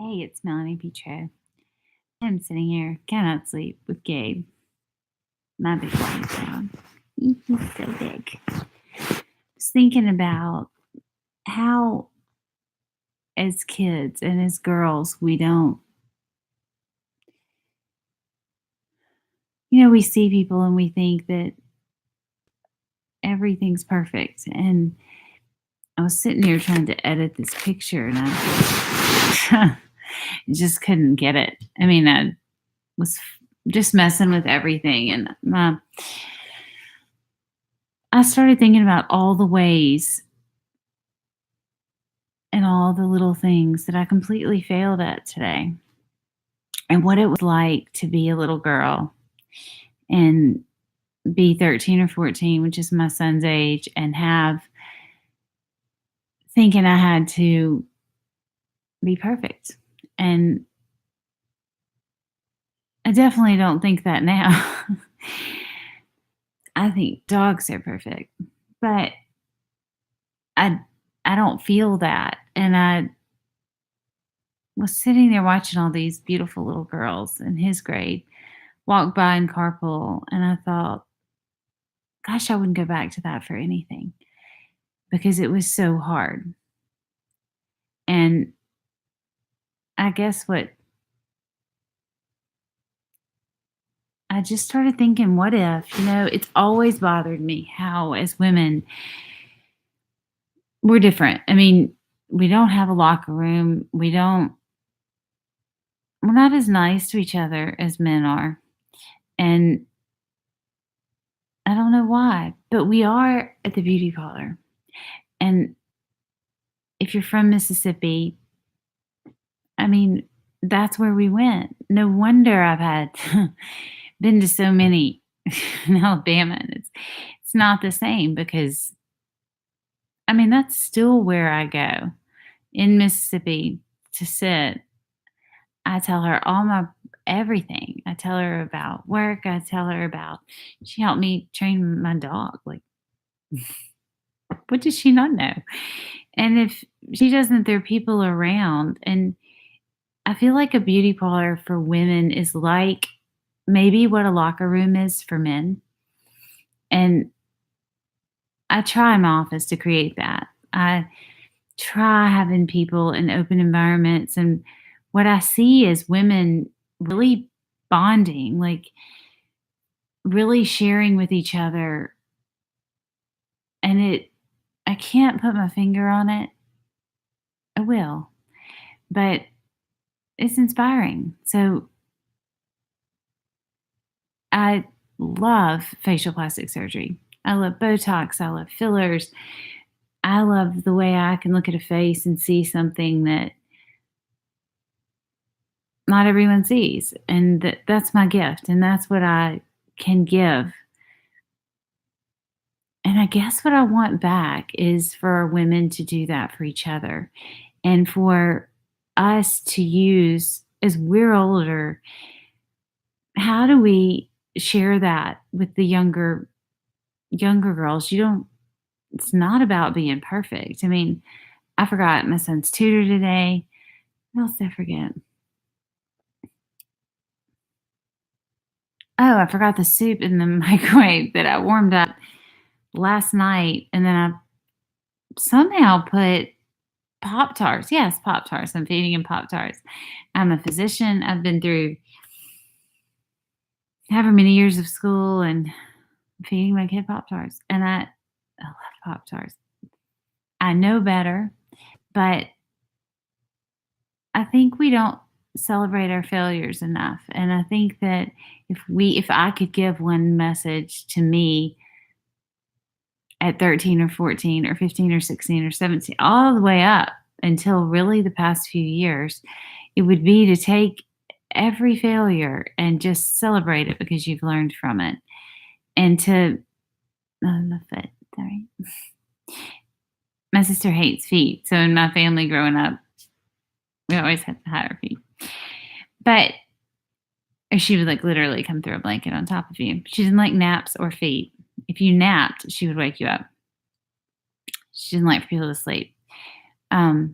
Hey, it's Melanie Petro. I'm sitting here, cannot sleep with Gabe, my big white dog. He's so big. Was thinking about how, as kids and as girls, we don't, we see people and we think that everything's perfect. And I was sitting here trying to edit this picture and I just couldn't get it. I mean, I was just messing with everything. And I started thinking about all the ways and all the little things that I completely failed at today, and what it was like to be a little girl and be 13 or 14, which is my son's age, and have thinking I had to be perfect. And I definitely don't think that now. I think dogs are perfect, but I I don't feel that. And I was sitting there watching all these beautiful little girls in his grade walk by in carpool, and I thought, gosh, I wouldn't go back to that for anything because it was so hard. And I guess what I just started thinking, what if, it's always bothered me how, as women, we're different. I mean, we don't have a locker room. We're not as nice to each other as men are. And I don't know why, but we are at the beauty parlor. And if you're from Mississippi, I mean, that's where we went. No wonder I've had been to so many in Alabama. And it's not the same because I mean that's still where I go in Mississippi to sit. I tell her all my everything. I tell her about work. I tell her about she helped me train my dog. Like what does she not know? And if she doesn't, there are people around. And I feel like a beauty parlor for women is like maybe what a locker room is for men. And I try in my office to create that. I try having people in open environments. And what I see is women really bonding, like really sharing with each other. And I can't put my finger on it. I will, but it's inspiring. So I love facial plastic surgery. I love Botox. I love fillers. I love the way I can look at a face and see something that not everyone sees. And that's my gift. And that's what I can give. And I guess what I want back is for women to do that for each other and for us to use as we're older. How do we share that with the younger girls? It's not about being perfect. I mean, I forgot my son's tutor today. What else did I forget? Oh, I forgot the soup in the microwave that I warmed up last night, and then I somehow put Pop Tarts. Yes, Pop Tarts. I'm feeding him Pop Tarts. I'm a physician. I've been through however many years of school and feeding my kid Pop Tarts, and I love Pop Tarts. I know better, but I think we don't celebrate our failures enough. And I think that if I could give one message to me at 13 or 14 or 15 or 16 or 17, all the way up until really the past few years, it would be to take every failure and just celebrate it because you've learned from it. And to, oh, my foot, sorry. My sister hates feet. So in my family growing up, we always had to hide our feet. But she would like literally come through a blanket on top of you. She didn't like naps or feet. If you napped, she would wake you up. She didn't like for people to sleep or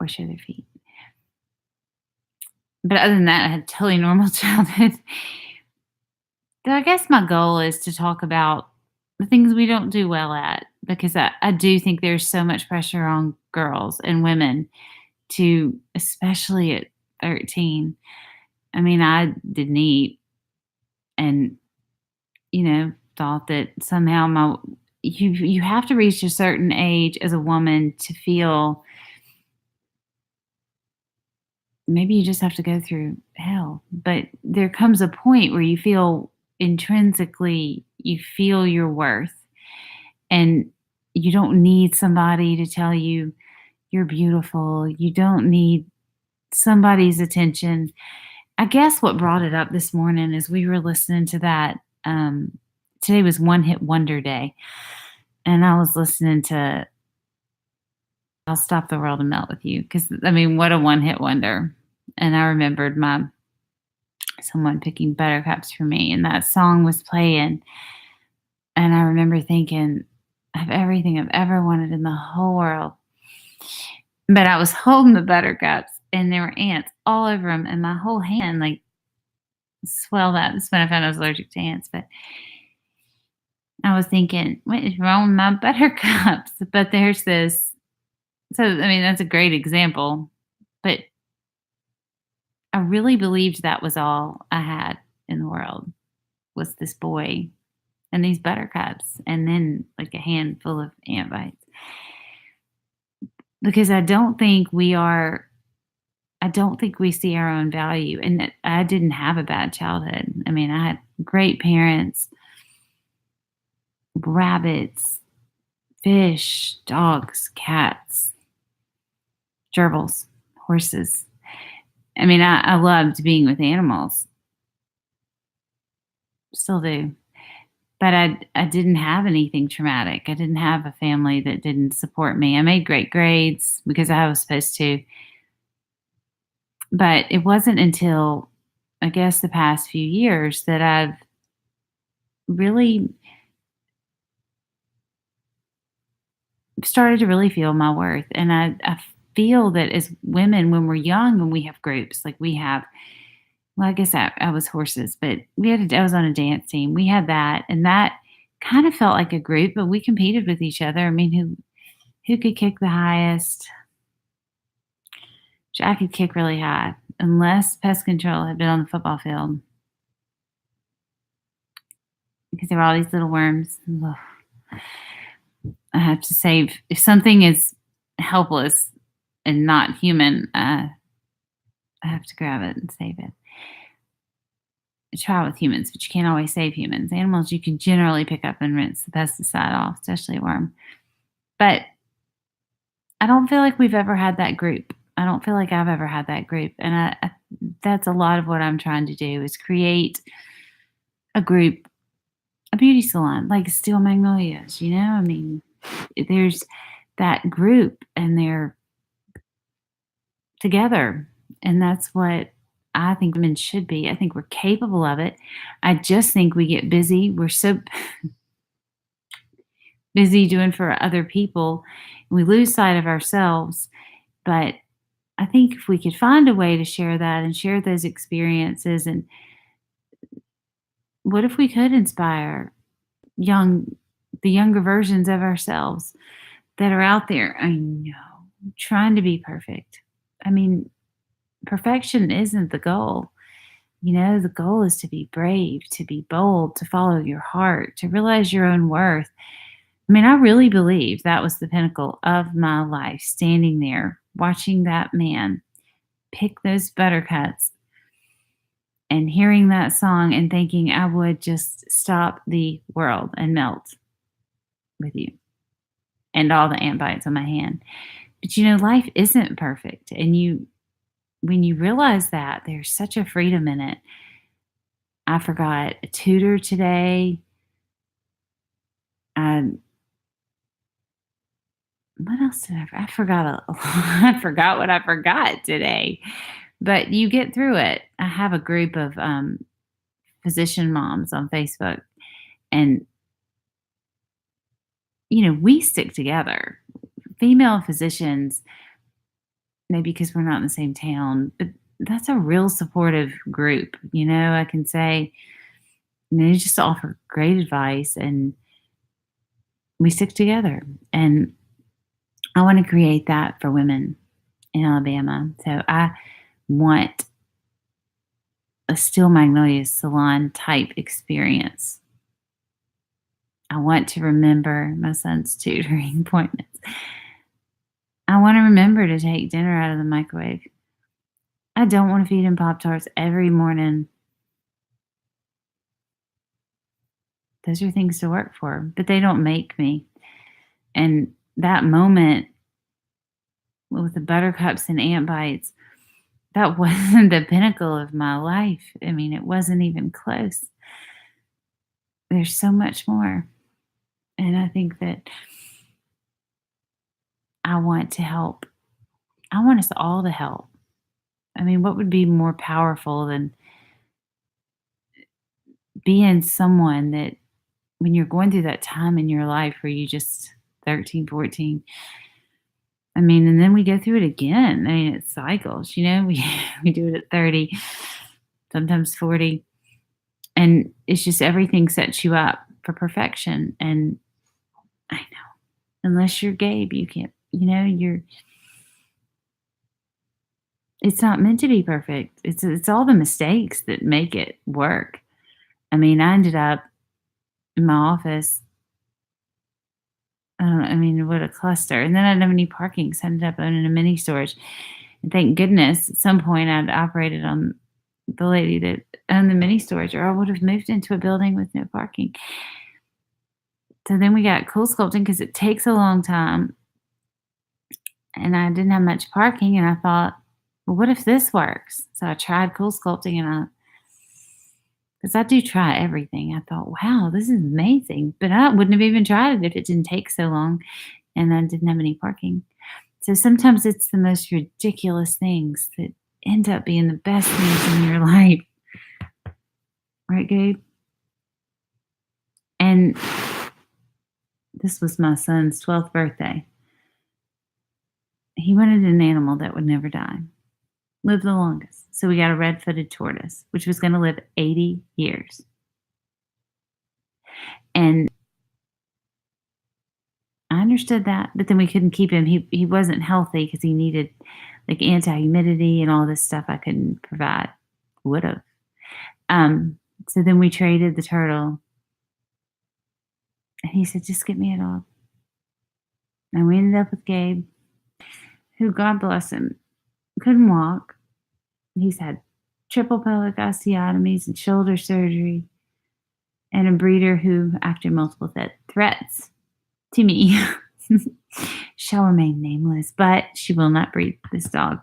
show their feet. But other than that, I had a totally normal childhood. So I guess my goal is to talk about the things we don't do well at, because I do think there's so much pressure on girls and women to, especially at 13. I mean, I didn't eat and, thought that somehow you have to reach a certain age as a woman to feel, maybe you just have to go through hell, but there comes a point where you feel, intrinsically, you feel your worth, and you don't need somebody to tell you you're beautiful. You don't need somebody's attention. I guess what brought it up this morning is we were listening to that. Today was One Hit Wonder Day, and I was listening to I'll Stop the World and Melt with You, because, I mean, what a one hit wonder. And I remembered someone picking buttercups for me, and that song was playing. And I remember thinking, I have everything I've ever wanted in the whole world. But I was holding the buttercups, and there were ants all over them, and my whole hand like swelled up. That's when I found I was allergic to ants. But I was thinking, what is wrong with my buttercups? But there's this. So, I mean, that's a great example. But I really believed that was all I had in the world, was this boy and these buttercups, and then like a handful of ant bites. Because I don't think we see our own value. And that I didn't have a bad childhood. I mean, I had great parents, rabbits, fish, dogs, cats, gerbils, horses. I mean, I loved being with animals, still do. But I didn't have anything traumatic. I didn't have a family that didn't support me. I made great grades because I was supposed to. But it wasn't until, I guess, the past few years that I've really started to really feel my worth. And I feel that as women, when we're young and we have groups, like we have, well, I guess I was horses, but I was on a dance team. We had that, and that kind of felt like a group, but we competed with each other. I mean, who could kick the highest? Which I could kick really high, unless pest control had been on the football field, because there were all these little worms. Ugh. I have to save, if something is helpless and not human, I have to grab it and save it. I try with humans, but you can't always save humans. Animals, you can generally pick up and rinse the pesticide off, especially a worm. But I don't feel like we've ever had that group. I don't feel like I've ever had that group. And that's a lot of what I'm trying to do, is create a group, a beauty salon, like Steel Magnolias, I mean, there's that group, and they're together. And that's what I think women should be. I think we're capable of it. I just think we get busy. We're so busy doing for other people, and we lose sight of ourselves. But I think if we could find a way to share that and share those experiences, and what if we could inspire the younger versions of ourselves that are out there, I know, trying to be perfect. I mean, perfection isn't the goal. The goal is to be brave, to be bold, to follow your heart, to realize your own worth. I mean, I really believe that was the pinnacle of my life, standing there, watching that man pick those buttercups and hearing that song and thinking I would just stop the world and melt with you and all the ant bites on my hand. But life isn't perfect. And when you realize that, there's such a freedom in it. I forgot a tutor today. What else did I forgot I forgot what I forgot today. But you get through it. I have a group of physician moms on Facebook, and we stick together. Female physicians, maybe because we're not in the same town, but that's a real supportive group. I can say, they just offer great advice and we stick together. And I want to create that for women in Alabama. So I want a Steel Magnolias salon type experience. I want to remember my son's tutoring appointments. I want to remember to take dinner out of the microwave. I don't want to feed him Pop Tarts every morning. Those are things to work for, but they don't make me. And that moment with the buttercups and ant bites, that wasn't the pinnacle of my life. I mean, it wasn't even close. There's so much more. And I think that I want to help. I want us all to help. I mean, what would be more powerful than being someone that when you're going through that time in your life where you just 13, 14, I mean, and then we go through it again. I mean, it cycles, we do it at 30, sometimes 40. And it's just everything sets you up for perfection. And I know, unless you're Gabe, you can't, it's not meant to be perfect. It's all the mistakes that make it work. I mean, I ended up in my office. I mean, what a cluster. And then I didn't have any parking, so I ended up owning a mini storage. And thank goodness at some point I'd operated on the lady that owned the mini storage, or I would have moved into a building with no parking. So then we got cool sculpting because it takes a long time. And I didn't have much parking, and I thought, well, what if this works? So I tried cool sculpting, and because I do try everything, I thought, wow, this is amazing. But I wouldn't have even tried it if it didn't take so long and I didn't have any parking. So sometimes it's the most ridiculous things that end up being the best things in your life. Right, Gabe? And this was my son's 12th birthday. He wanted an animal that would never die, live the longest. So we got a red-footed tortoise, which was going to live 80 years. And I understood that, but then we couldn't keep him. He wasn't healthy because he needed like anti-humidity and all this stuff I couldn't provide. Would have. So then we traded the turtle. And he said, just get me a dog. And we ended up with Gabe, who, God bless him, couldn't walk. He's had triple pelvic osteotomies and shoulder surgery, and a breeder who, after multiple threats to me, shall remain nameless, but she will not breed this dog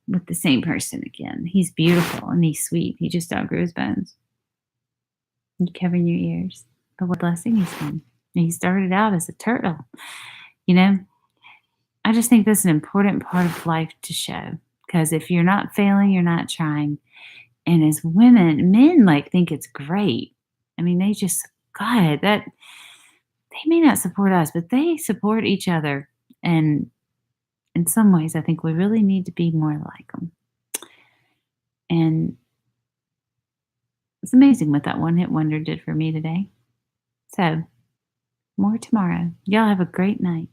with the same person again. He's beautiful and he's sweet. He just outgrew his bones. You covering your ears. But what a blessing he's been. He started out as a turtle. I just think that's an important part of life to show. Because if you're not failing, you're not trying. And as women, men think it's great. I mean, they just, God, that they may not support us, but they support each other. And in some ways, I think we really need to be more like them. And it's amazing what that one hit wonder did for me today. So, more tomorrow. Y'all have a great night.